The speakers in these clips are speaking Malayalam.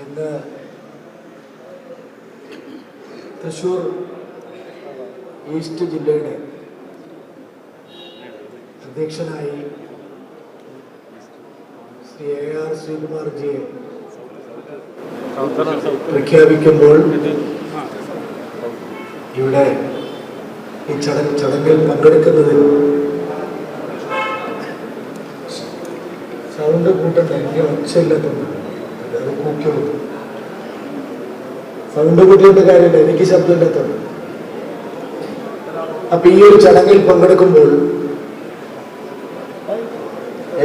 ഇന്ന് തൃശ്ശൂർ ഈസ്റ്റ് ജില്ലയുടെ അധ്യക്ഷനായി ശ്രീ AR ശ്രീകുമാർജിയെ പ്രഖ്യാപിക്കുമ്പോൾ ഇവിടെ ഈ ചടങ്ങിൽ പങ്കെടുക്കുന്നതിൽ സൗണ്ട് കൂട്ടണ്ട, എനിക്ക് ഒച്ചയില്ലാത്തത് അത് കൂക്കിയുള്ളൂ. സൗണ്ട് കൂട്ടിയുടെ കാര്യമില്ല, എനിക്ക് ശബ്ദമില്ലാത്തത്. അപ്പൊ ഈ ഒരു ചടങ്ങിൽ പങ്കെടുക്കുമ്പോൾ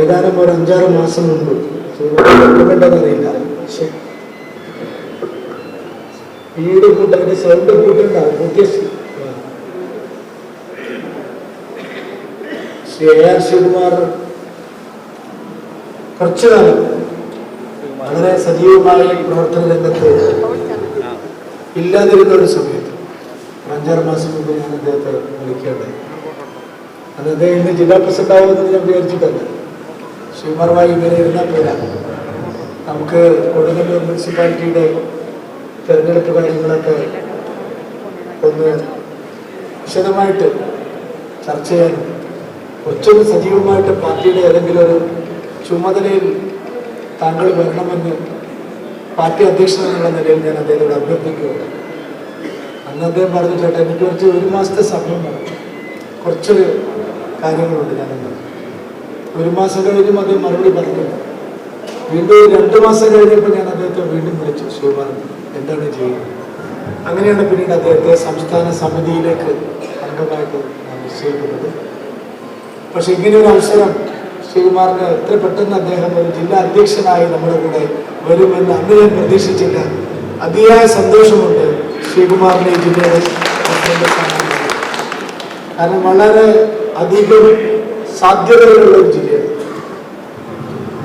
ഏതാനും ഒരു 5-6 മാസം മുമ്പ് അറിയില്ല, വീട് കൂട്ടന്റെ സൗണ്ട് കൂട്ടുണ്ടാവും. ശ്രീ AR ശ്രീകുമാർ കുറച്ചു കാലം വളരെ സജീവമായ പ്രവർത്തന രംഗത്ത് ഇല്ലാതിരുന്ന ഒരു സമയത്ത് 5-6 മാസം മുമ്പ് ഞാൻ അദ്ദേഹത്തെ വിളിക്കേണ്ടത്. അത് അദ്ദേഹം ഇന്ന് ജില്ലാ പ്രസിഡന്റ് ആവുമെന്ന് ഞാൻ വിചാരിച്ചിട്ടല്ല. ശ്രീകുമാറുമായി ഇങ്ങനെ ഇരുന്നാൽ പോരാ, നമുക്ക് കൊടുങ്ങല്ലൂർ മുനിസിപ്പാലിറ്റിയുടെ തെരഞ്ഞെടുപ്പ് കാര്യങ്ങളൊക്കെ ഒന്ന് വിശദമായിട്ട് ചർച്ച ചെയ്യാനും കുറച്ചൊന്ന് സജീവമായിട്ട് പാർട്ടിയുടെ ഏതെങ്കിലും ഒരു ചുമതലയിൽ താങ്കൾ വരണമെന്ന് പാർട്ടി അധ്യക്ഷൻ എന്നുള്ള നിലയിൽ ഞാൻ അദ്ദേഹത്തോട് അഭ്യർത്ഥിക്കുകയുണ്ട്. അന്ന് അദ്ദേഹം പറഞ്ഞു, ചേട്ടാ എനിക്ക് കുറച്ച് 1 മാസത്തെ സമയം വേണം, കുറച്ച് കാര്യങ്ങളുണ്ട്. ഞാനെന്ന് 1 മാസം കഴിഞ്ഞും അദ്ദേഹം മറുപടി പറഞ്ഞു. വീണ്ടും 2 മാസം കഴിഞ്ഞപ്പോൾ ഞാൻ അദ്ദേഹത്തെ വീണ്ടും വിളിച്ചു, ശ്രീകുമാർ എന്താണ് ചെയ്യുന്നത്? അങ്ങനെയാണ് പിന്നീട് അദ്ദേഹത്തെ സംസ്ഥാന സമിതിയിലേക്ക് അംഗമായിട്ട് ഞാൻ നിശ്ചയിക്കുന്നത്. പക്ഷെ ഇങ്ങനെയൊരു അവസരം ശ്രീകുമാറിന് എത്ര പെട്ടെന്ന് അദ്ദേഹം ഒരു ജില്ലാ അധ്യക്ഷനായി നമ്മുടെ കൂടെ വരുമെന്ന് അന്ന് ഞാൻ പ്രതീക്ഷിച്ചില്ല. അതിയായ സന്തോഷമുണ്ട് ശ്രീകുമാറിനെ ഈ ജില്ലയുടെ കാരണം വളരെ അധികം സാധ്യതകളുള്ള ഒരു ജില്ലയാണ്.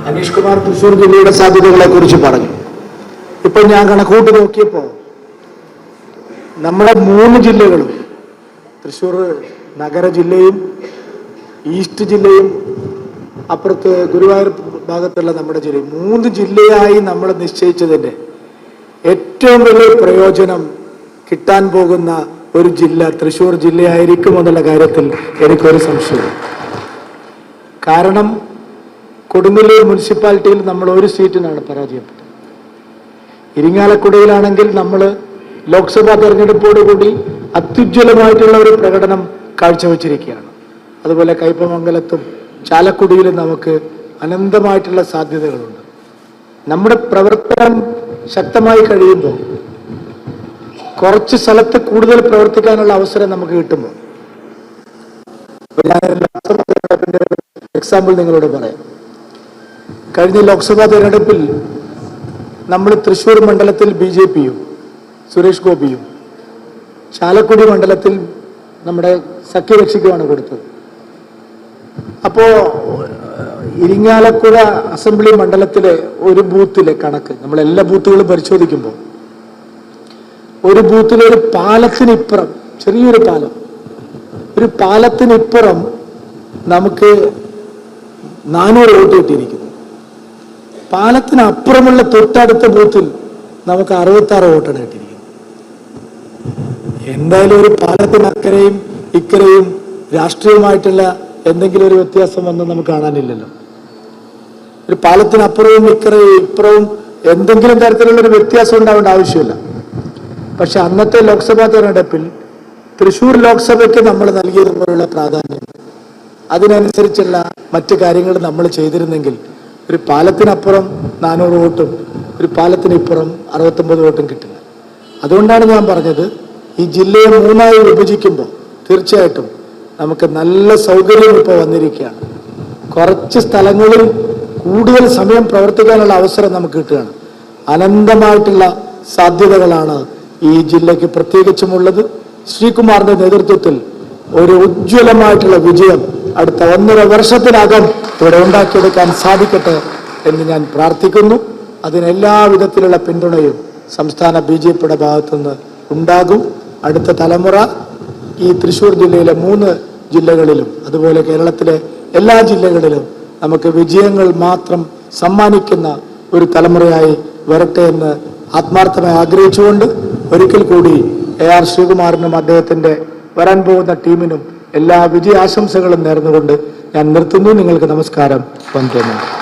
അനീഷ് കുമാർ തൃശ്ശൂർ ജില്ലയുടെ സാധ്യതകളെ കുറിച്ച് പറഞ്ഞു. ഇപ്പൊ ഞാൻ കണക്കൂട്ടി നോക്കിയപ്പോ നമ്മുടെ 3 ജില്ലകളും, തൃശ്ശൂർ നഗര ജില്ലയും ഈസ്റ്റ് ജില്ലയും അപ്പുറത്ത് ഗുരുവായൂർ ഭാഗത്തുള്ള നമ്മുടെ ജില്ലയും, 3 ജില്ലയായി നമ്മൾ നിശ്ചയിച്ചതിൻ്റെ ഏറ്റവും വലിയ പ്രയോജനം കിട്ടാൻ പോകുന്ന ഒരു ജില്ല തൃശ്ശൂർ ജില്ലയായിരിക്കുമെന്നുള്ള കാര്യത്തിൽ എനിക്കൊരു സംശയമില്ല. കാരണം കൊടുങ്ങല്ലൂർ മുനിസിപ്പാലിറ്റിയിൽ നമ്മൾ 1 സീറ്റിനാണ് പരാജയപ്പെട്ടത്. ഇരിങ്ങാലക്കുടയിലാണെങ്കിൽ നമ്മൾ ലോക്സഭാ തെരഞ്ഞെടുപ്പോടുകൂടി അത്യുജ്വലമായിട്ടുള്ള ഒരു പ്രകടനം കാഴ്ചവെച്ചിരിക്കുകയാണ്. അതുപോലെ കയ്പമംഗലത്തും ചാലക്കുടിയിലും നമുക്ക് അനന്തമായിട്ടുള്ള സാധ്യതകളുണ്ട്. നമ്മുടെ പ്രവർത്തനം ശക്തമായി കഴിയുമ്പോൾ, കുറച്ച് സ്ഥലത്ത് കൂടുതൽ പ്രവർത്തിക്കാനുള്ള അവസരം നമുക്ക് കിട്ടുമ്പോൾ, ഞാൻ ലോക്സഭാ തെരഞ്ഞെടുപ്പിന്റെ എക്സാമ്പിൾ നിങ്ങളോട് പറയാം. കഴിഞ്ഞ ലോക്സഭാ തെരഞ്ഞെടുപ്പിൽ നമ്മൾ തൃശ്ശൂർ മണ്ഡലത്തിൽ BJPയും സുരേഷ് ഗോപിയും, ചാലക്കുടി മണ്ഡലത്തിൽ നമ്മുടെ സഖ്യകക്ഷിക്കുമാണ് കൊടുത്തത്. അപ്പോ ഇരിങ്ങാലക്കുട അസംബ്ലി മണ്ഡലത്തിലെ ഒരു ബൂത്തിലെ കണക്ക് നമ്മൾ എല്ലാ ബൂത്തുകളും പരിശോധിക്കുമ്പോൾ, ഒരു ബൂത്തിലെ ഒരു പാലത്തിനിപ്പുറം, ചെറിയൊരു പാലം, ഒരു പാലത്തിനിപ്പുറം നമുക്ക് 400 വോട്ട് കിട്ടിയിരിക്കുന്നു. പാലത്തിനപ്പുറമുള്ള തൊട്ടടുത്ത ബൂത്തിൽ നമുക്ക് 66 വോട്ടാണ് കിട്ടിയിരിക്കുന്നത്. എന്തായാലും ഒരു പാലത്തിനക്കരയും ഇക്കരയും രാഷ്ട്രീയമായിട്ടുള്ള എന്തെങ്കിലും ഒരു വ്യത്യാസം ഒന്നും നമുക്ക് കാണാനില്ലല്ലോ. ഒരു പാലത്തിനപ്പുറവും ഇപ്പുറവും എന്തെങ്കിലും തരത്തിലുള്ള ഒരു വ്യത്യാസം ഉണ്ടാവേണ്ട ആവശ്യമില്ല. പക്ഷെ അന്നത്തെ ലോക്സഭാ തെരഞ്ഞെടുപ്പിൽ തൃശ്ശൂർ ലോക്സഭയ്ക്ക് നമ്മൾ നൽകിയതുപോലുള്ള പ്രാധാന്യം, അതിനനുസരിച്ചുള്ള മറ്റു കാര്യങ്ങൾ നമ്മൾ ചെയ്തിരുന്നെങ്കിൽ ഒരു പാലത്തിനപ്പുറം 400 വോട്ടും ഒരു പാലത്തിനിപ്പുറം 69 വോട്ടും കിട്ടില്ല. അതുകൊണ്ടാണ് ഞാൻ പറഞ്ഞത്, ഈ ജില്ലയെ 3ആയി വിഭജിക്കുമ്പോൾ തീർച്ചയായിട്ടും നമുക്ക് നല്ല സൗകര്യം ഇപ്പോൾ വന്നിരിക്കുകയാണ്. കുറച്ച് സ്ഥലങ്ങളിൽ കൂടുതൽ സമയം പ്രവർത്തിക്കാനുള്ള അവസരം നമുക്ക് കിട്ടുകയാണ്. അനന്തമായിട്ടുള്ള സാധ്യതകളാണ് ഈ ജില്ലയ്ക്ക് പ്രത്യേകിച്ചുമുള്ളത്. ശ്രീകുമാറിന്റെ നേതൃത്വത്തിൽ ഒരു ഉജ്ജ്വലമായിട്ടുള്ള വിജയം അടുത്ത 1.5 വർഷത്തിനകം ഇവിടെ ഉണ്ടാക്കിയെടുക്കാൻ സാധിക്കട്ടെ എന്ന് ഞാൻ പ്രാർത്ഥിക്കുന്നു. അതിനെല്ലാ വിധത്തിലുള്ള പിന്തുണയും സംസ്ഥാന BJPയുടെ ഭാഗത്തുനിന്ന് ഉണ്ടാകും. അടുത്ത തലമുറ ഈ തൃശ്ശൂർ ജില്ലയിലെ 3 ജില്ലകളിലും അതുപോലെ കേരളത്തിലെ എല്ലാ ജില്ലകളിലും നമുക്ക് വിജയങ്ങൾ മാത്രം സമ്മാനിക്കുന്ന ഒരു തലമുറയായി വരട്ടെ എന്ന് ആത്മാർത്ഥമായി ആഗ്രഹിച്ചുകൊണ്ട് ഒരിക്കൽ കൂടി AR ശ്രീകുമാറിനും അദ്ദേഹത്തിൻ്റെ വരാൻ പോകുന്ന ടീമിനും എല്ലാ വിജയാശംസകളും നേർന്നുകൊണ്ട് ഞാൻ നിർത്തുന്നു. നിങ്ങൾക്ക് നമസ്കാരം. വന്ദനം.